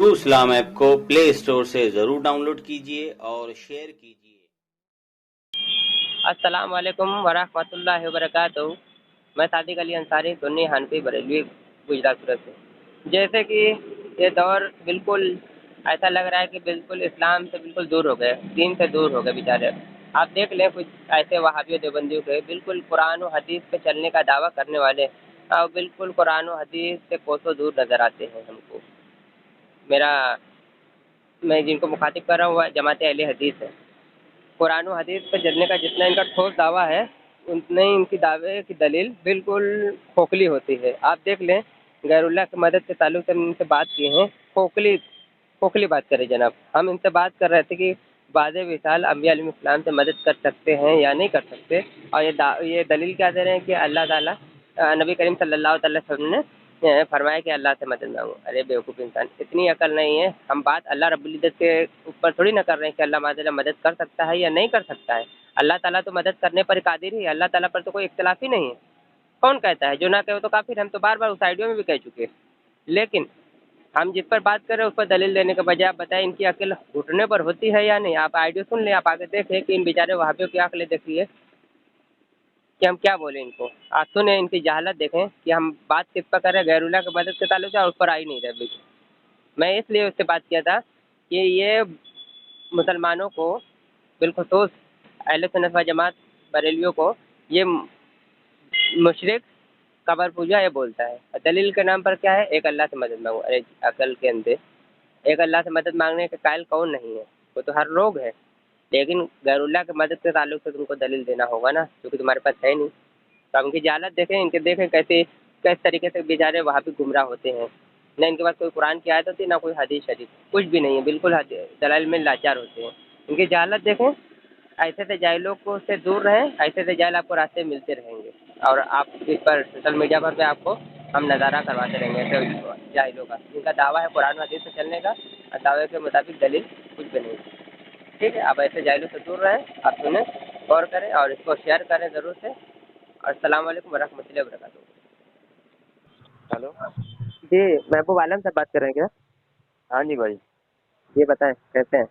Abdul Salam app को play store से ज़रूर डाउनलोड कीजिए और शेयर कीजिए। अस्सलाम वालेकुम वरहमतुल्लाहि वबरकातुहू। मैं सादिक अली अंसारी सुन्नी हनफी बरेलवी गुजरात सूरत से। जैसे कि ये दौर बिल्कुल ऐसा लग रहा है कि बिल्कुल इस्लाम से बिल्कुल दूर हो गए, दीन से दूर हो गए बेचारे। आप देख लें कुछ ऐसे वहाबियों देवबंदियों के बिल्कुल कुरान और हदीस पे चलने का दावा करने वाले और बिल्कुल कुरान और हदीस से कोसों दूर नज़र आते हैं हमको। मेरा मैं जिनको मुखातिब कर रहा हूँ वह जमात अहले हदीस है। कुरान और हदीस पर चलने का जितना इनका ठोस दावा है, उतने ही इनकी दावे की दलील बिल्कुल खोखली होती है। आप देख लें, गैरुल्लाह की मदद के ताल्लुक से हम इनसे बात किए हैं, खोखली खोखली बात करें जनाब। हम इनसे बात कर रहे थे कि वाज़े विसाल अम्बिया अलैहिस्सलाम से मदद कर सकते हैं या नहीं कर सकते, और ये दलील क्या दे रहे हैं कि अल्लाह ताला नबी करीम सल्लल्लाहु अलैहि वसल्लम ने फरमाया कि अल्लाह से मदद मांगो। अरे बेवकूफ़ इंसान, इतनी अकल नहीं है। हम बात अल्लाह रब्बुल इज़्ज़त के ऊपर थोड़ी ना कर रहे हैं कि अल्लाह माज़ल्लाह मदद कर सकता है या नहीं कर सकता है। अल्लाह ताला तो मदद करने पर कादिर ही है, अल्लाह ताला पर तो कोई इख्तिलाफ ही नहीं है। कौन कहता है? जो ना कहे वो तो काफिर है। हम तो बार बार उस आइडियो में भी कह चुके हैं। लेकिन हम जिस पर बात कर रहे हैं उस पर दलील देने के बजाय आप बताएं इनकी अकल घुटने पर होती है या नहीं। आप आइडियो सुन लें, आप आगे देखें कि इन बेचारे वहाबियों की अकलें देखिए कि हम क्या बोले इनको। आप सुने इनकी जहालत देखें कि हम बात किस पर कर रहे हैं, गैरुल्लाह की मदद के ताल्लुक से, और उस पर आ ही नहीं रहे बिल्कुल। मैं इसलिए उससे बात किया था कि ये मुसलमानों को बिलखुसूस अहले सुन्नत व जमात बरेलियों को ये मुशरिक कबर पूजा ये बोलता है। दलील के नाम पर क्या है? एक अल्लाह से मदद मांगो। अरे अकल के अंधे, एक अल्लाह से मदद मांगने के कायल कौन नहीं है? वो तो हर लोग है। लेकिन गैरुल्लाह की मदद के ताल्लुक से तुमको दलील देना होगा ना, क्योंकि तुम्हारे पास है नहीं। तो उनकी जहालत देखें, इनके देखें कैसे किस तरीके से बेचारे वहाँ पे गुमराह होते हैं। न इनके पास कोई कुरान की आयत होती है, ना कोई हदीस शरीफ, कुछ भी नहीं है। बिल्कुल दलाइल में लाचार होते हैं। इनकी जहालत देखें। ऐसे से जाहिलों को से दूर रहें, ऐसे से जाहिल आपको रास्ते मिलते रहेंगे। और आप इस पर सोशल मीडिया पर भी आपको हम नज़ारा करवाते रहेंगे ऐसे जाहिलों का। इनका दावा है कुरान हदीस से चलने का, और दावे के मुताबिक दलील कुछ भी नहीं। ठीक है, आप ऐसे जाहिलों से दूर रहें। आप सुने, गौर करें और इसको शेयर करें ज़रूर से। अस्सलाम वालेकुम वरहमतुल्लाहि वबरकातुहू। हेलो। जी, महबूब आलम से बात कर रहे हैं क्या? हाँ जी भाई। ये बताएं कैसे हैं?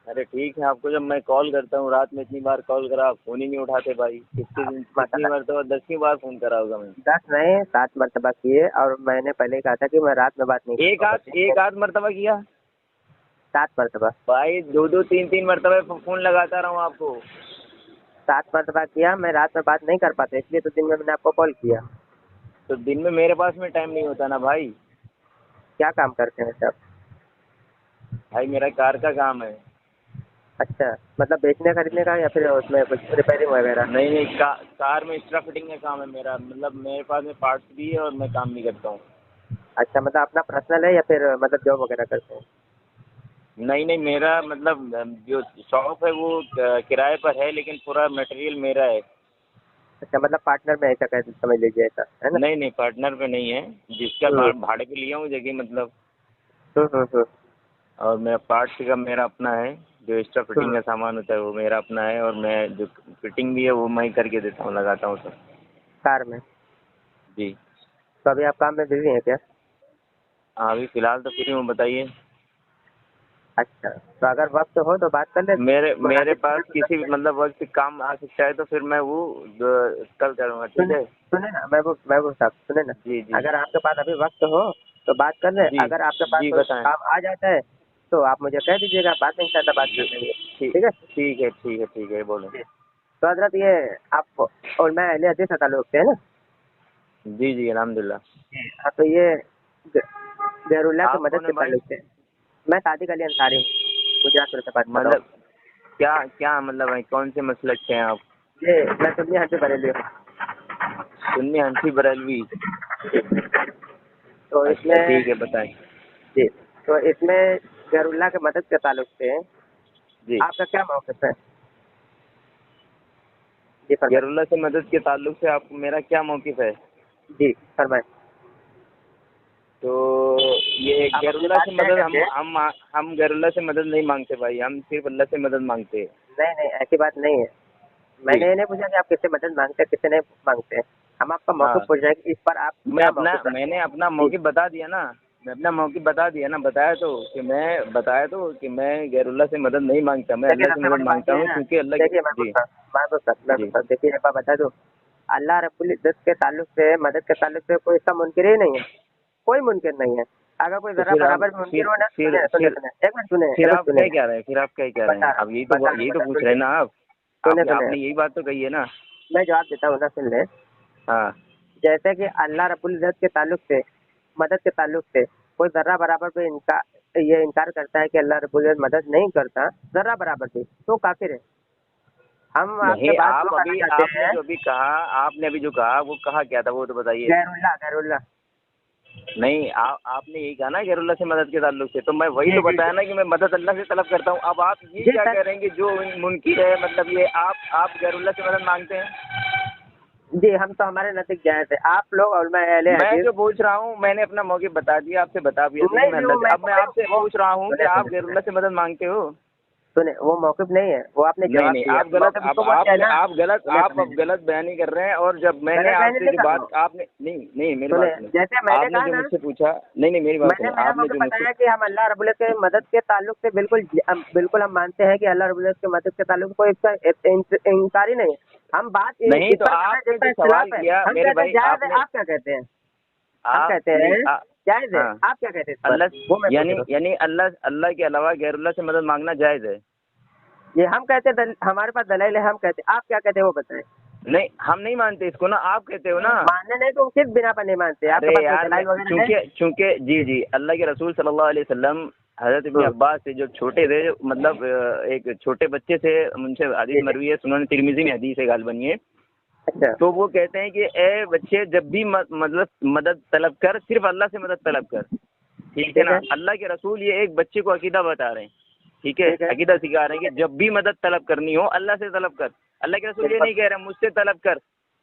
अरे ठीक है, आपको जब मैं कॉल करता हूँ रात में इतनी बार कॉल करा, आप फ़ोन ही नहीं उठाते भाई। कितनी माशाल्लाह, मरतबा 10वीं बार फ़ोन करा होगा मैं। 10 नहीं 7 मरतबा किए, और मैंने पहले ही कहा था कि मैं रात में बात नहीं एक करूँगा। आध एक आध मरतबा किया 7 मरतबा, भाई, दो दो तीन तीन मरतबा फ़ोन लगाता रहा हूँ आपको। 7 मरतबा किया। मैं रात में बात नहीं कर पाता, इसलिए तो दिन में मैंने आपको कॉल किया। तो दिन में मेरे पास में टाइम नहीं होता ना भाई। क्या काम करते हैं सब? भाई मेरा कार का काम है। अच्छा, मतलब बेचने खरीदने का, या फिर उसमें कुछ रिपेयरिंग वगैरह? नहीं नहीं, कार में एक्स्ट्रा फिटिंग का काम है मेरा। मतलब मेरे पास में पार्ट्स भी है और मैं काम भी करता हूँ। अच्छा, मतलब अपना पर्सनल है या फिर मतलब जॉब वगैरह करते हैं? नहीं नहीं, मेरा मतलब जो शॉप है वो किराए पर है, लेकिन पूरा मटेरियल मेरा है। अच्छा, मतलब पार्टनर में ऐसा कह समझ लीजिए, ऐसा है ना? नहीं नहीं, पार्टनर पे नहीं है। जिसका हम्म भाड़े पे लिया हूँ जगह मतलब। हम्म। और मेरा पार्ट्स का मेरा अपना है। जो एक्स्ट्रा फिटिंग हम्म, का सामान होता है वो मेरा अपना है, और मैं जो फिटिंग भी है वो मैं ही करके देता हूँ, लगाता हूँ सब। कार में? जी। तो अभी आप काम में बिजी हैं क्या? हाँ, अभी फ़िलहाल तो फ्री हूँ, बताइए। अच्छा, तो अगर वक्त हो तो बात कर ले। मेरे कोई मेरे हदीस पास सुने तो 10 किसी मिनट। मतलब वक्त काम आ सकता है तो फिर मैं वो कल करूँगा, ठीक सुने है। सुने ना महबूब महबूब साहब, सुने ना। जी जी। अगर आपके पास अभी वक्त हो तो बात कर ले। जी अगर आपके पास जी, कोई बताएं। काम आ जाता है तो आप मुझे कह दीजिएगा, बाद में इंशाल्लाह बात जी, कर लेंगे। ठीक ठीक है ठीक है ठीक है ठीक है, बोलो। जी। तो हजरत ये आप और मैं अहले हदीस से ताल्लुक रखते हैं ना? जी जी, अल्हम्दुलिल्लाह। हाँ, तो ये ग- गैरुल्लाह की आप मदद कौन है के भाई? ताल्लुक से मैं सादिक अली अंसारी हूँ, गुजरात से बात कर रहा मतलब हूँ। क्या क्या मतलब है, कौन से मसलक से हैं आप? ये मैं सुन्नी हनफी बरेली हूँ। सुन्नी हनफी बरेलवी। तो अच्छा इसमें ठीक है, बताएं। जी, तो इसमें गैरुल्लाह की मदद के ताल्लुक से जी। आपका क्या मौक़िफ़ है? जी फरमाइए। गैरुल्लाह से मदद के ताल्लुक से आप मेरा क्या मौक़िफ़ है? जी फरमाइए। तो ये आप अपनी गैरुल्लाह बात से तय मदद करके। हम गैरुल्लाह से मदद नहीं मांगते भाई, हम सिर्फ अल्लाह से मदद मांगते हैं। नहीं नहीं, ऐसी बात नहीं है। जी। मैंने ये नहीं पूछा कि आप किससे मदद मांगते हैं, किससे नहीं मांगते हैं। हम आपका मौक़िफ़ हाँ, पूछ रहे हैं कि इस पर आप क्या मौक़िफ़ रखते मैंने हैं। अपना जी मौक़िफ़ बता दिया ना। मैं अपना मौक़िफ़ बता दिया ना, बताया तो कि मैं गैरुल्लाह से मदद नहीं मांगता, मैं देखिए अल्लाह से सबसे मदद बड़ी बात मांगता ये है हूँ ना, क्योंकि अल्लाह देखिए की जी, जी। देखिए एक बात बता दूं, अल्लाह रब्बुल इज्जत के ताल्लुक से, मदद के ताल्लुक से कोई इसका मुनकिर ही नहीं है, कोई मुनकिर नहीं है। अगर कोई तो ज़रा बराबर भी मुनकिर हो ना, सुने सुने सुने, फिर एक मिनट आप क्या सुने, कह रहे हैं? फिर आप क्या कह रहे हैं? अब यही तो पूछ रहे हैं ना आप? सुने आपने सुने, आपने यही बात तो कही है ना? मैं जवाब देता हूँ ना, सुन ले। हाँ। जैसे कि अल्लाह रब्बुल इज्जत के ताल्लुक से, मदद के ताल्लुक से कोई ज़र्रा बराबर भी इनकार करता है कि अल्लाह रब्बुल इज्जत मदद नहीं करता, ज़र्रा बराबर भी, तो काफिर है। हम आपसे नहीं, बात जो करना चाहते हैं, आपने अभी जो कहा वो कहा क्या था वो तो बताइए? गैरुल्लाह गैरुल्लाह। नहीं, आपने यही कहा ना गैरुल्लाह से मदद के ताल्लुक से, तो मैं वही जी तो जी बताया ना कि मैं मदद अल्लाह से तलब करता हूँ। अब आप ये जी क्या सर। कह रहे हैं कि जो मुनकिर है, मतलब ये आप गैरुल्लाह से मदद मांगते हैं? जी, हम तो हमारे नज़दीक जायज़ है। आप लोग उलमा अहले मैं हदीस, जो पूछ रहा हूँ मैंने अपना मौक़िफ़ बता दिया, आपसे बता दिया था कि नहीं मैं नहीं, अल्लाह वो से, मैं अब मैं बोले आपसे वो पूछ रहा हूँ कि सुने आप सुने सुने गैरुल्लाह से मदद मांगते हो? सुने, वो मौक़िफ़ नहीं है, वो आपने नहीं, जवाब नहीं, दिया। आप गलत मौक़िफ़ अब उसको बोलते हैं ना, सुने आप सुने, अब गलत बयानी कर रहे हैं। और जब मैंने गलत बयानी आपसे नहीं जो कर रहा बात हूँ। आपने नहीं, नहीं, मेरी सुने, बात सुनें। जैसे मैंने आपने कहा जो ना, मुझसे पूछा नहीं, नहीं, मेरी बात मैंने सुनें। मेरा आपने जो मौक़िफ़ मुझसे बताया कि हम अल्लाह रब्बुल इज़्ज़त के मदद के ताल्लुक से बिल्कुल हम मानते हैं कि अल्लाह रब्बुल इज़्ज़त के मदद के ताल्लुक से कोई इसका इनकार ही नहीं है। हम बात नहीं, इस तो पर कर रहे हैं आपने जिसका जो सवाल इख्तिलाफ़ है। किया हम मेरे कहते हैं भाई, जायज़ है, आपने आप क्या कहते हैं? हम आप कहते नहीं हैं जायज़ है, हाँ, आप क्या कहते हैं इस पर? अल्लाह वो मैं पूछ यानी रहा हूँ। यानी अल्लाह अल्लाह के अलावा गैरुल्लाह से मदद मांगना जायज़ है? ये हम कहते हैं हमारे पास दलील है, हम कहते हैं। आप क्या कहते हैं वो बताएं। नहीं, हम नहीं मानते इसको ना, आप कहते हो ना। मानने नहीं तो किस बिना पर नहीं मानते? आपके अरे पास कोई यार, मैं दलाइल वगैरह है? चूंकि चूंकि जी जी, अल्लाह के रसूल सल्लल्लाहु अलैहि वसल्लम हज़रत इब्न हम्म, अब्बास से जो छोटे थे, मतलब एक छोटे बच्चे से उनसे हदीस जी जी, मरवी है, सुनन तिरमिज़ी में हदीस है गालिबन ये। अच्छा तो वो कहते हैं कि ए बच्चे, जब भी मतलब मदद तलब कर, सिर्फ अल्लाह से मदद तलब कर। ठीक है ठीक ना? है अल्लाह के रसूल ये एक बच्चे को अकीदा बता रहे हैं। ठीक है? ठीक है, अकीदा सिखा रहे हैं कि जब भी मदद तलब करनी हो अल्लाह से तलब कर। अल्लाह के रसूल ये बिल्कुल। नहीं कह रहे मुझसे तलब कर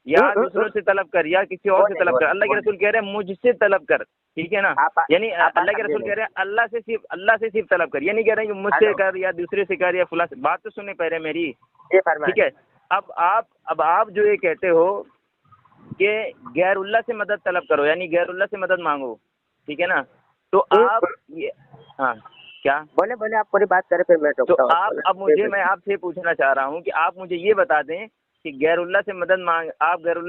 या दूसरों से तलब कर या किसी और वो से नहीं तलब वो कर। नहीं अल्लाह वो के नहीं, रसूल कह रहे हैं मुझसे तलब कर। ठीक है ना? यानी आप बात अल्लाह के समझे रसूल नहीं। कह रहे हैं अल्लाह से सिर्फ तलब कर। ये नहीं कह रहे हैं कि मुझसे हेलो, कर या दूसरे से कर या फुला से। बात तो सुने पहले मेरी। ये फरमाएं। ठीक है? अब आप जो ये कहते हो कि गैरुल्लाह से मदद तलब करो, यानी गैरुल्लाह से मदद मांगो। ठीक है ना? तो आप ये, हाँ, क्या? बोले बोले, आप पूरी बात करें फिर मैं तो टोकता हूँ आपको ना। मैं आपसे पूछना चाह रहा हूँ कि आप मुझे ये बता दें कि आप गैरुल्लाह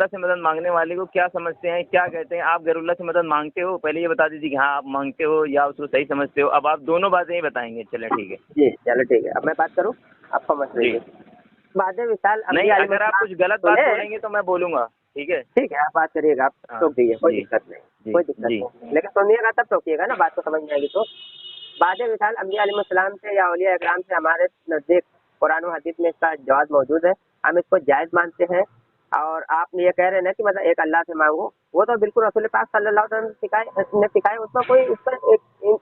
से मदद मांगने वाले को क्या समझते हैं, क्या कहते हैं? आप गैरुल्लाह से मदद मांगते हो? पहले ये बता दीजिए कि हाँ आप मांगते हो या उसको सही समझते हो। अब आप दोनों बातें ही बताएंगे, चलें ठीक है। जी चलो ठीक है, अब मैं बात करूँ, आप समझ जी। लीजिए। बाद विशाल नहीं, अम्बिया अगर आप कुछ गलत बात सुने, बोलेंगे तो मैं बोलूँगा। ठीक है? ठीक है आप बात करिएगा, आप हाँ, टोक दीजिए, कोई जी, दिक्कत नहीं, जी, कोई दिक्कत जी, नहीं, लेकिन सुनिएगा तब टोकिएगा ना, बात तो समझ में आएगी। तो बाद विशाल अम्बिया अलैहिस्सलाम से या औलिया इकराम से हमारे नज़दीक कुरान और हदीस में इसका जवाब मौजूद है। हम इसको जायज़ मानते हैं। और आप ये कह रहे हैं ना कि मतलब एक अल्लाह से मांगो, वो तो बिल्कुल रसूल पाक सल्लल्लाहु अलैहि वसल्लम ने सिखाए, उसमें कोई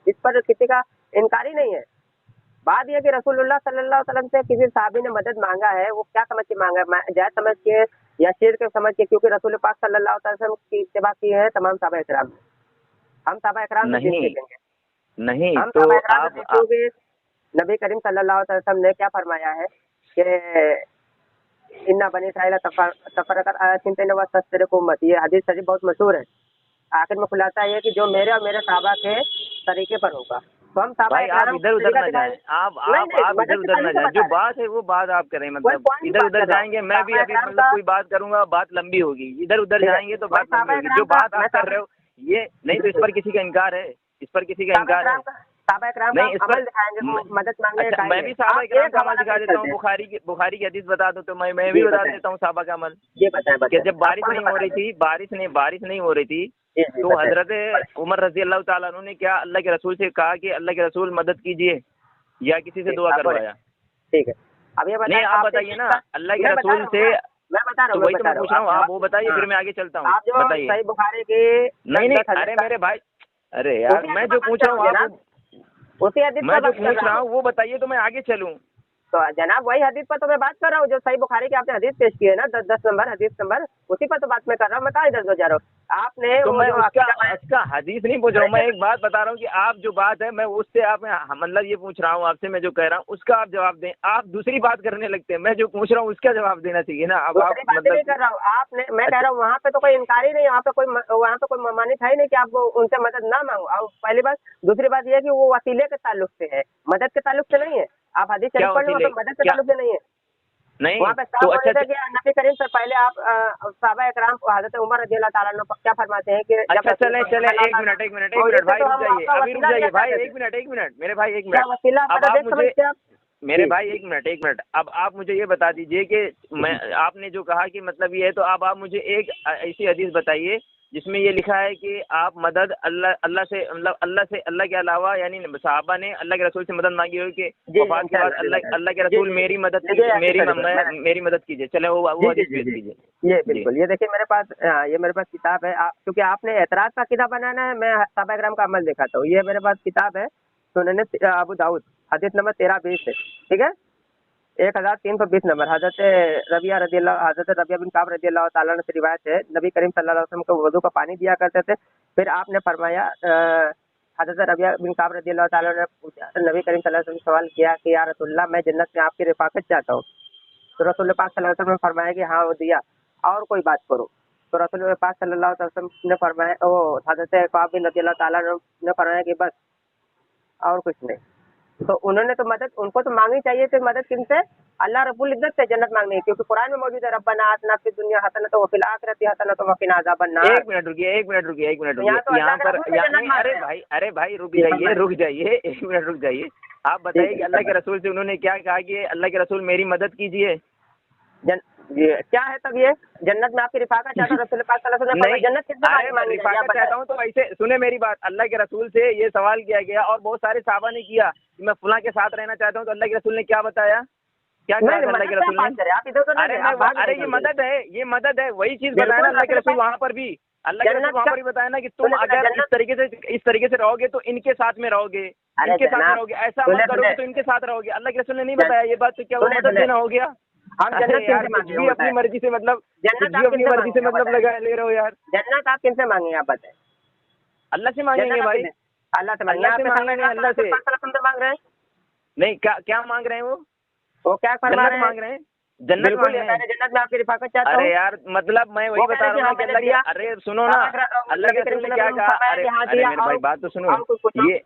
इस पर किसी का इनकार ही नहीं है। बात यह कि रसूलुल्लाह सल्लल्लाहु अलैहि वसल्लम से किसी साहबी ने मदद मांगा है, वो क्या समझ के मांगा है? जायज़ समझ के या शिर्क समझ के? क्योंकि रसूल पाक सल्लल्लाहु अलैहि वसल्लम की इत्तिबा की है तमाम सहाबा इकराम ने। हम सहाबा इकराम से दीन नहीं, सीखेंगे। नहीं, हम तो सहाबा इकराम से आप सीखेंगे। नबी करीम सल्लल्लाहु अलैहि वसल्लम ने क्या फरमाया है कि इन्ना बनी इसराइल तफरकत अला सिनतैन व तफ्तरिकु उम्मती, ये हदीस शरीफ बहुत मशहूर है। आखिर में खुलासा ये कि जो मेरे और मेरे सहाबा के तरीके पर होगा, तो हम सहाबा भाई आप इकराम इधर को उधर तरीका ना दिखाएं। जाएं, नहीं नहीं, आप इधर मदद के उधर ना ताल्लुक से जाएं, जो बता रहे हैं, बात है वो बात आप करें, वही मतलब पॉइंट की इधर बात उधर कर रहा हूँ। जाएंगे, मैं भी सहाबा अभी इकराम मतलब का, कोई बात करूंगा, बात लंबी होगी। इधर उधर ठीक है, जाएंगे तो वही बात लंबी सहाबा होगी। इकराम जो का बात मैं आप कर रहे हो ये नहीं, तो इस पर किसी का इनकार है? इस पर किसी का इनकार है? सहाबा इकराम का नहीं, इस पर अमल दिखाएंगे तो मदद मांगने अच्छा, का मैं कायल है। भी साहबा आप इकराम एक का अमल हवाला दिखा पेश देता हूँ। करते हैं। बुखारी की हदीस बता दो तो मैं भी जी बता बताएं, देता हूँ साहबा का अमल। जी बताएं कि बताएं, जब आप कौन बता रहे हैं? बारिश नहीं हो रही थी, जी जी तो बताएं, हजरत उमर रजी अल्लाह ताला अन्हु ने क्या अल्लाह के रसूल से कहा कि अल्लाह के रसूल मदद कीजिए, या किसी से दुआ आप बोले, करवाया? ठीक है। अब ये नहीं, बताएं, आप आपने बताइए ना, किसका, अल्लाह के मैं बता रसूल रहा हूँ से। ना, मैं बता रहा तो हूँ, मैं वही तो बता मैं रहा हूँ, पूछ रहा आप हूँ, आप वो जवाब। बताइए, हाँ, फिर मैं आगे चलता हूँ, आप जो बताइए। सही बुखारी की नहीं नहीं, 10 हदीस अरे का, मेरे भाई, अरे यार, उसी मैं हदीस जो पर बात पूछ कर रहा रहा हूँ हूँ आप जनाब, उसी हदीस मैं पर जो बात कर पूछ रहा रहा हूँ। हूँ वो बताइए तो मैं आगे चलूँ। तो जनाब वही हदीस पर तो मैं बात कर रहा हूँ, जो सही बुखारी की आपने हदीस पेश की है ना, 10 नंबर हदीस नंबर, उसी पर तो बात मैं कर रहा हूँ। मैं कहाँ इधर उधर जा रहा हूँ। आपने तो वो मैं जो उसका हदीस नहीं पूछ रहा हूँ, मैं एक बात बता रहा हूँ कि आप जो बात है मैं उससे आप मतलब ये पूछ रहा हूँ आपसे, मैं जो कह रहा हूँ उसका आप जवाब दें। आप दूसरी बात करने लगते हैं, मैं जो पूछ रहा हूँ उसका जवाब देना चाहिए ना। अब आप दूसरी बातें नहीं मतलब कर रहा हूँ आपने, मैं कह रहा हूँ वहाँ पे तो कोई इनकार ही नहीं, वहाँ पे कोई ममानित है ही नहीं कि आप उनसे मदद ना मांगो। और पहली बात, दूसरी बात यह है कि वो वसीले के ताल्लुक से है, मदद के ताल्लुक से नहीं है। आप हदीस क्या शरीफ पढ़ लो, वसीले मदद के क्या ताल्लुक से नहीं है। नहीं वहाँ पे तो साफ अच्छा बोले थे कि नबी करीम से पहले आप सहाबा इकराम हज़रत उमर रज़ी अल्लाह ताला अन्हु क्या फरमाते हैं कि जब अच्छा चले चले रसूल एक मिनट और भाई इससे तो रुक हम जाइए, आपका अभी रुक वसीला जाइए लिया भाई, करते थे। एक मिनट मेरे भाई, एक क्या मिनट। वसीला अब मदद आप देख मुझे समझते हैं आप? मेरे जी। भाई एक मिनट, अब आप मुझे ये बता दीजिए कि मैं आपने जो कहा कि मतलब ये है, तो अब आप मुझे एक ऐसी हदीस बताइए जिसमें ये लिखा है कि आप मदद अल्लाह से, मतलब अल्लाह के अलावा, यानी सहाबा ने अल्लाह के रसूल से मदद मांगी हो कि जी वफात के बाद अल्लाह के जी रसूल जी मेरी मदद जी जी मेरी मदद कीजिए। चले वो जी जी हदीस जी पेश जी कीजिए। ये जी बिल्कुल, ये देखिए मेरे पास ये मेरे पास किताब है। क्योंकि आपने एतराज का किताब बनाना है, मैं सहाबा इकराम का अमल दिखाता हूँ। ये मेरे पास किताब है सुनन अबू दाऊद, हदीस नंबर 1320 है, ठीक है, 1320 नंबर। हजरत रबिया बिन काब रजी अल्लाह ताला से रिवायत है, नबी करीम सल्लल्लाहु अलैहि वसल्लम को वजू का पानी दिया करते थे। फिर आपने फरमाया, हजरत रबिया बिन काब रजी अल्लाह ताला ने पूछा, नबी करीम सल्लल्लाहु अलैहि वसल्लम ने सवाल किया कि या रसूलल्लाह, मैं जन्नत में आपकी रिफाकत चाहता हूँ। तो रसूल पाक सल्लल्लाहु अलैहि वसल्लम ने फरमाया कि हाँ वो दिया, और कोई बात करो। तो रसूल पाक सल्लल्लाहु अलैहि वसल्लम ने फरमाया, ओ हजरत काब बिन रजी अल्लाह ताला ने फरमाया कि बस, और कुछ नहीं। तो उन्होंने तो मदद, उनको तो मांगनी चाहिए थी मदद किनसे? अल्लाह रब्बुल इज्जत से जन्नत मांगनी है, क्योंकि कुरान में मौजूद है, रब्बना आतिना फिद दुनिया हसनतन व फिल आखिरति हसनतन व किना अज़ाबन नार। एक मिनट रुकिए यहाँ तो यहाँ अल्लाह के पर रसूल से जन्नत मांग रहे हैं। अरे भाई रुक जी, जाइए एक मिनट रुक जाइए। आप बताइए कि अल्लाह के रसूल से उन्होंने क्या कहा कि अल्लाह के रसूल मेरी मदद कीजिए। ये क्या है तब? ये जन्नत में आपकी रिफाकत चाहता हूं, रसूल पाक सल्लल्लाहु अलैहि वसल्लम ने नहीं, फरमाया जन्नत किससे अरे मांगी जाए, आप रिफाकत चाहता बताएं। हूँ तो ऐसे सुने मेरी बात, अल्लाह के रसूल से ये सवाल किया गया और बहुत सारे सहाबा ने किया कि मैं फुला के साथ रहना चाहता हूँ, तो अल्लाह के रसूल ने क्या बताया, क्या कहा था अल्लाह के रसूल ने? आप इधर उधर अरे ये मदद है, वही चीज बिल्कुल, बताया ना अल्लाह के रसूल रसूल वहाँ पर भी। अल्लाह के रसूल वहाँ पर भी बताया ना कि तुम सुने, अगर जन्नत- इस तरीके से रहोगे तो इनके साथ में रहोगे, अरे इनके साथ में जनाब, रहोगे, ऐसा सुने, मत करोगे सुने। तो इनके साथ रहोगे। अल्लाह के रसूल ने नहीं जन- बताया ये बात, तो क्या वो सुने, मदद सुने। देना हो गया? हम अरे जन्नत यार किनसे कुछ मांगे भी वो अपनी बताएं। मर्जी से, मतलब कुछ जन्नत भी आप अपनी किनसे मर्जी से मांगे, मतलब बताएं। लगा ले रहे हो यार। जन्नत आप किनसे मांगे, आप बताएं। अल्लाह से मांगेंगे जन्नत आप भाई, किनसे- अल्लाह से मांगे, अल्लाह से आपके मांगेंगे, सामने अल्लाह से। रसूल पाक सल्लल्लाहु अलैहि वसल्लम मांग रहे हैं। नहीं, क्या मांग रहे हैं वो क्या फरमा जन्नत रहे मांग हैं? रहे हैं, जन्नत बिल्कुल, मांग ये रहे कह हैं। रहे हैं, जन्नत में आपकी रिफाकत चाहता हूँ। अरे यार मतलब मैं वही वो कह बता रहे रहा हूँ ना कि मैंने अल्लाह दिया। के, अरे सुनो ना, अल्लाह के रसूल ने क्या कहा, अरे मेरे भाई बात तो सुनो।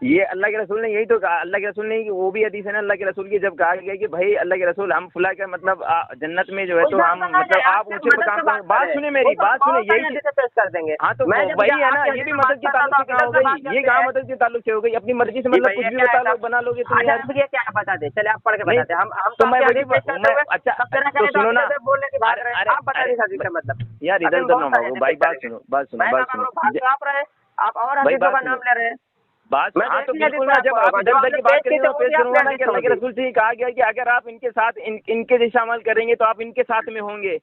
ये अल्लाह के रसूल ने यही तो कहा, अल्लाह के रसूल ने, वो भी हदीस है ना अल्लाह के रसूल की, जब कहा गया कि भाई अल्लाह के रसूल हम फुला के मतलब जन्नत में जो है तो हम मतलब आप ऊंचे मकाम पर, बात सुने मेरी, बात सुने, यही कर देंगे। हाँ तो वही है ना, ये भी मदद के ताल्लुक से कहाँ हो गई, ये कहाँ मदद के ताल्लुक से हो गई? अपनी मर्जी से मतलब कुछ भी बना लोगे तुम यार। ये क्या बता दे, चले आप पढ़ के बताते हैं। हम तो मैं अच्छा तो सुनो ना, बोलने की बात रहे, आप बता नहीं सकते मतलब यार इधर उधर ना भागो भाई, बात सुनो आप रहे, आप और हदीसों का नाम ले रहे हैं। बात। हाँ तो बिल्कुल ना, जब आप इधर उधर की बात करेंगे तो पेश करूंगा ना कि अल्लाह के रसूल से ही कहा गया कि अगर आप इनके साथ इनके जैसा अमल करेंगे तो आप इनके साथ में होंगे,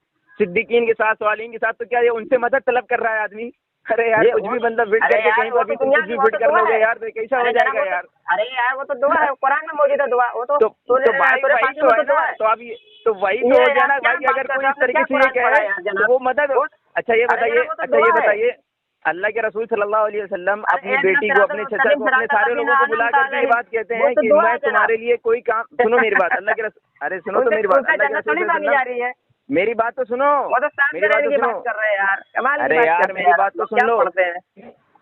सिद्दीकीन के साथ, स्वालिहीन के साथ। तो क्या ये उनसे मदद तलब कर रहा है आदमी? अरे यार कुछ भी मतलब फिट करके कहीं पर भी तुम कुछ भी फिट कर लोगे यार, तो कैसा हो जाएगा यार? अरे यार वो तो दुआ है, कुरान में मौजूद है दुआ, वो तो भाई वही तो है ना, तो अब तो वही तो हो गया ना भाई, अगर कोई इस तरीके से ये कहे तो वो मदद। अच्छा ये बताइए अल्लाह के रसूल सल्लल्लाहु अलैहि वसल्लम अपनी बेटी को, अपने चचा को, अपने सारे लोगों को बुला करके ये बात कहते हैं कि मैं तुम्हारे लिए कोई काम, सुनो मेरी बात, अल्लाह के रसूल, अरे सुनो तो मेरी बात, अल्लाह के रसूल, मेरी बात तो सुनो, मेरी बात तो सुनो, अरे यार मेरी बात तो सुन लो,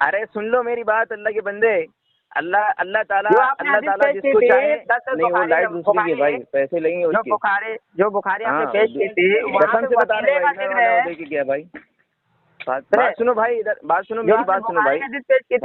अरे सुन लो मेरी बात, अल्लाह के बंदे, अल्लाह ताला जिसको चाहे, नहीं वो लाइट दूसरी की भाई, पैसे लगेंगे उसके, जो बुखारी आपने पेश की थी, कसम से बता रहे भाई, क्या भाई, बात सुनो भाई, इधर बात सुनो, मेरी बात सुनो भाई।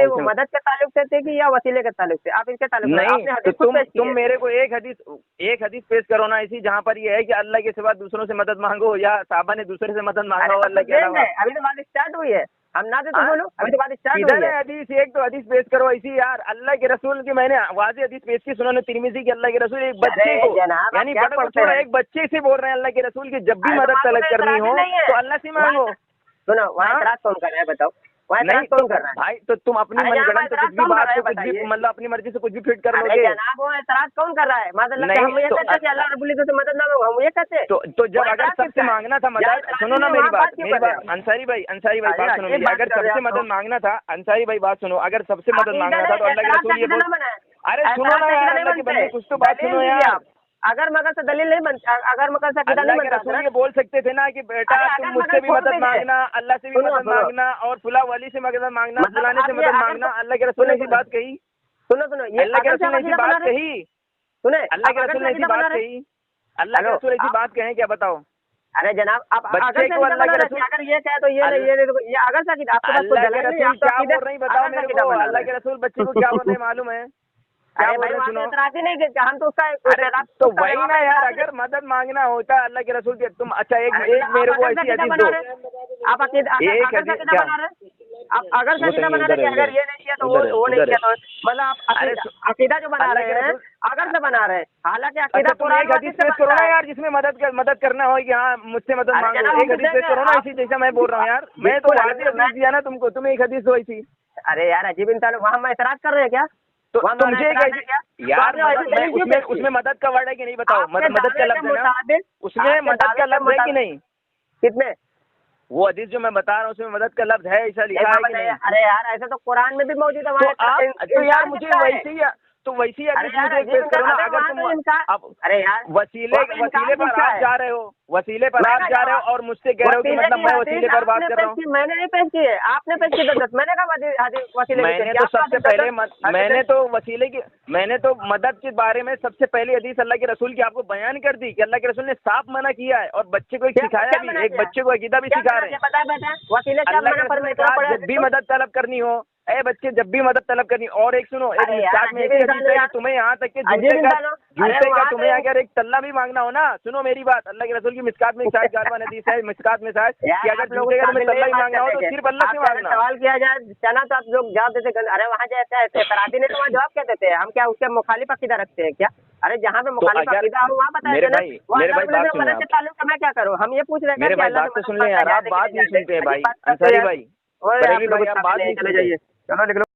वो मदद के ताल्लुक से थे कि या वसीले के ताल्लुक से? आप इसके ताल्लुक नहीं, तो तुम मेरे को एक हदीस पेश करो ना ऐसी, जहाँ पर ये है कि अल्लाह के सिवा दूसरों से मदद मांगो, या साहबा ने दूसरे से मदद मांगा हो अल्लाह के अलावा। अभी तो बात स्टार्ट हुई है, हम ना तो बोलो, अभी तो बात स्टार्ट हुई है। हदीस एक तो हदीस पेश करो ऐसी यार, अल्लाह के रसूल की मैंने वाज़ेह हदीस पेश की, सुनन तिरमिज़ी की, अल्लाह के रसूल एक बच्चे को, यानी बड़े को छोड़ो, एक बच्चे से बोल रहे हैं अल्लाह के रसूल की जब भी मदद तलब करनी हो तो अल्लाह से मांगो। सुनो वहाँ इतराज कौन कर रहा है बताओ? वहाँ नहीं एतराज कौन कर रहा है? भाई, तो तुम अपनी अरे जनाब, मनगढ़ंत एतराज कुछ भी कौन कर बात रहा है को कुछ भी बताइए? मतलब अपनी मर्जी से कुछ भी फिट कर अरे लोगे। जनाब, वो एतराज कौन कर रहा है? माशाल्लाह, नहीं, हम ये तो कहते हैं कि अल्लाह रब्बुल इज्जत से मदद ना मांगो, हम ये कहते हैं? तो जब वो अगर एतराज सबसे किसका है? मांगना था यार मदद, एतराज सुनो ना के लिए मेरी वहाँ बात, क्यों मेरी कर रहे बात, हो? अंसारी भाई अरे बात सुनो एक मेरी। बात अगर कर रहे सबसे हो आप मदद तो। मांगना था, अंसारी भाई बात सुनो, अगर सबसे मदद अकीदा मांगना था तो अल्लाह के एतराज रसूल का ये अकीदा बोल, ना बनाए। अरे सुनो एतराज ना का यार, अकीदा नहीं अल्लाह के बनते। बंदे कुछ तो बात दलील सुनो दीजिए यार। आप। अगर मगर से दलील नहीं बनता, अगर मगर से अकीदा अल्लाह नहीं के बनता रसूल ना। ये बोल सकते थे ना कि बेटा अरे तुम अगर मुझसे मगर भी छोड़ मदद दीजिए। मांगना, अल्लाह से भी सुनो मदद सुनो, मांगना, और फुला वली से मदद मांगना, मतलब फुलाने से आप ये मदद अगर मांगना। तो अल्लाह के रसूल ने सुनो ऐसी सुनो बात कही? सुनो, ये अल्लाह के अगर से रसूल आप ने ऐसी अकीदा बना बात रहे, कही? सुने अल्लाह आप के अगर रसूल से ने ऐसी अकीदा बना बात रहे। कही? अल्लाह के हेलो, रसूल ऐसी आप बात कहें क्या, बताओ? अरे जनाब, आप बच्चे अगर से को अकीदा अल्लाह बना के रहे रसूल, थे, अगर ये कहे तो ये नहीं, ये नहीं, तो ये अगर से अकीदा आपके पास कोई अल्लाह के दलाल नहीं है, रसूल आप तो क्या अकीदे बोल रही बताओ अगर से मेरे अकीदा को। बना अल्लाह रहे के रसूल बच्चे को क्या बोल रहे मालूम है? क्या अरे बोल भाई रहे वहाँ सुनो। तो एतराज ही नहीं किया, हम तो उसका अरे एतराज तो उसका वही वहाँ ना पे यार, एतराज नहीं। अगर मदद मांगना होता है अल्लाह के रसूल की, तुम अच्छा एक अरे एक मेरे आप को अगर से ऐसी अकीदा हदीस बना दो। रहे, आप अकीदा एक अगर से हदीस अकीदा क्या? बना रहे, आप अगर से वो अकीदा नहीं, बना रहे उधर कि है, अगर उधर ये नहीं किया तो उधर है, वो नहीं उधर है। किया तो मतलब आप अरे अकीदा जो बना अल्लाह रहे के हैं रसूल, अगर से बना रहे हैं, हालांकि अच्छा अकीदा तुम कुरान एक हदीस से पेश करो बनता ना है। यार, जिसमें मदद करना हो कि हाँ मुझसे मदद अरे मांगो। जनाब, एक हदीस पेश करो ना ऐसी, जैसा मैं बोल रहा हूँ यार। मैं तो बिल्कुल वादी हदीस दिया ना तुमको, तुम एक हदीस दो ऐसी। अरे यार अजीब इंसान, वहाँ हम एतराज कर रहे हैं क्या? तो वहाँ तुमसे हमारा एक एतराज है क्या? ऐसी यार, तो आपने मदद में दलील क्यों उसमें पेश की? उसमें मदद का वर्ड है कि नहीं, बताओ? आपके मदद का दावे लफ्ज के है ना मुताबिक, उसमें? आपके मदद दावे का के लफ्ज है कि मुताबिक नहीं? कितने? वो हदीस जो मैं बता रहा हूँ उसमें मदद का लफ्ज है, ऐसा एक लिखा बार है कि बताइए। नहीं? अरे यार ऐसे तो कुरान में भी मौजूद है, तो वहाँ आप तो यार इंसान मुझे किसका है? वैसी अरे हदीस यार मुझे एक अजीब पेश करो इंसान, ना। अबे अगर वहाँ तुम तो इंसान, अब अरे यार वसीले वहाँ पे इंसान पर किसका आप है? जा रहे हो, वसीले पर मैं आप क्या जा रहे हो जवाब, और मुझसे कह रहे हो कि वसीले मतलब की मैं हदीस वसीले पर बात आपने कर रहा पेश हूँ। की, मैंने नहीं पेश की है, आपने पेश की दस, मैंने कहा वसीले की पेश मैंने की, तो आपका सबसे हदीस पहले दस, मैंने तो वसीले की, मैंने तो मदद के बारे में सबसे पहली हदीस अल्लाह के रसूल की आपको बयान कर दी कि अल्लाह के रसूल ने साफ मना किया है, और बच्चे को एक क्या सिखाया क्या भी, मना एक किया? बच्चे को अकीदा भी क्या सिखा मना रहे किया? हैं। बता बेटा, वसीले क्या अल्लाह मना के रसूल ने फरमाया? कहा पढ़ा जब भी मदद तलब करनी हो, ए बच्चे जब भी मदद तलब करनी। और एक सुनो, एक अरे यार मिसकात में अजीब ऐसी इंसान हदीस है यार, कि तुम्हें यहाँ तक के अजीब इंसान हो। अरे जूते का वहाँ तुम्हें तो अगर एक तल्ला भी मांगना हो ना, सुनो मेरी बात, अल्लाह के रसूल की मिसकात में शायद गालवान हदीस है, मिसकात में शायद कि यार अगर आप लोग जूते का तुम्हें काबिल तल्ला नहीं भी बात मांगना हो करने तो के, सिर्फ अल्लाह से आपसे अगर मांगना। सवाल किया जाए चना तो आप लोग जवाब देते, अरे वहाँ जैसे एतराजी नहीं तो वहाँ जवाब क्या देते हैं? हम क्या उसके मुखालिफ अकीदा रखते हैं क्या? अरे जहाँ पे मुखालिफ अगर अकीदा हो वहाँ बताया मेरे ना, भाई वो मेरे अल्लाह भाई रब्बुल बात इज्जत सुनिए मदद से आप, ताल्लुक है, मैं क्या करूँ? हम ये पूछ रहे हैं मेरे कि भाई अल्लाह बात से तो मदद सुन लें मांगना यार, आप जायज़ है कि बात नहीं नहीं जायज़ है? सुनते हैं अजीब भाई, बात करते अंसारी हैं यार। भाई, ओए बरेली आप लोग भाई, आप बात काबिल नहीं, नहीं चलो सुनते। जाइए, चलो निकलो।